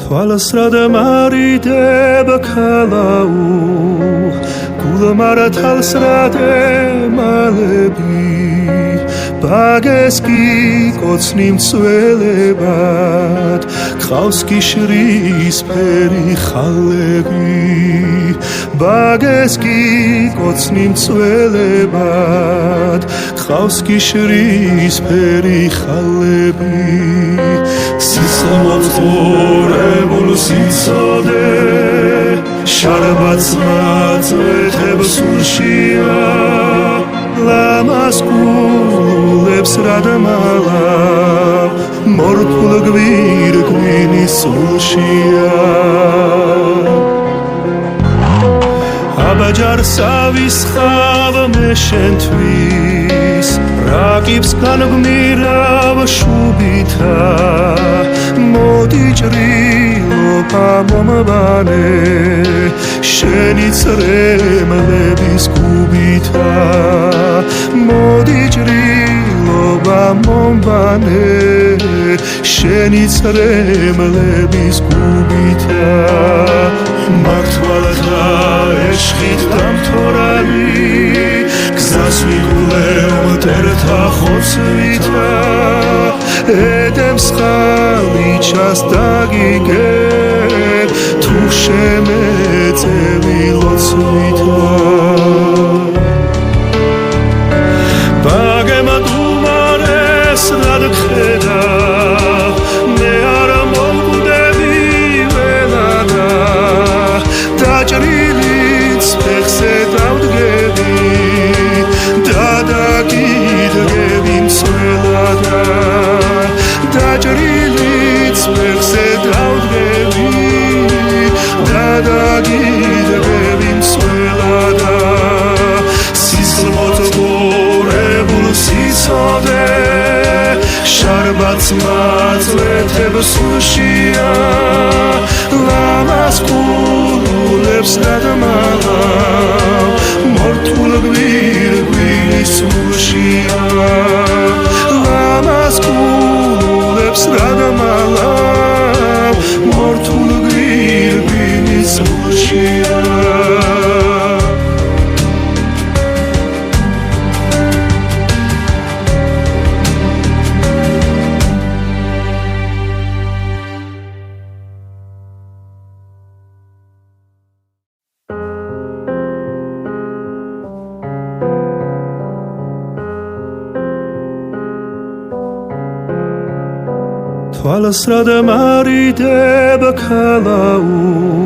თვალსრად მარიდებ ქალაუ გულმარა თალსრად ემალები ბაგეს კი კოცნი მცველებად ყავს კი შრისფერი ხალები ბაგეს კი კოცნი მცველებად ყავს კი შრისფერი ხალები სისხლმოწყურებულ სიცოდე შარბაც მაწვეთებს სულშია ლამას გულებს რადმალა მორთულ გვირგვინის სულშია აბაჯარსავის ხავ მე შენთვის რაკიბს განგვირავ შუბითა მოდი ჭრილობა მომბანე შენი წრემლების გუბითა მოდი ჭრილობა მომბანე შენი წრემლების გუბითა მართვალთა ეშხით დამთორალი გზას ვიგულევ მტერთა ხოცვითა ედემს ხალიჩას დაგიგებ თუ შემეწევი ლოცვითა ბაგემ დუმარეს რად ხედა მე არ მოვკვდები ველადა დაჭრილიც ფეხზე დავდგები დაგიდგები მსველადა დაჭრილიც ფეხზე დავდგები დაგიდგები მსველადა სისხლმოწყურებულ სიცოდე შარბაც მაწვეთებს სულშია ლამას გულებს რადმალა მორთულ გვირგვინის სულშია ლამას გულებს რადმალა მორთულ გვირგვინის სულშია თვალსრად მარიდებ ქალაუ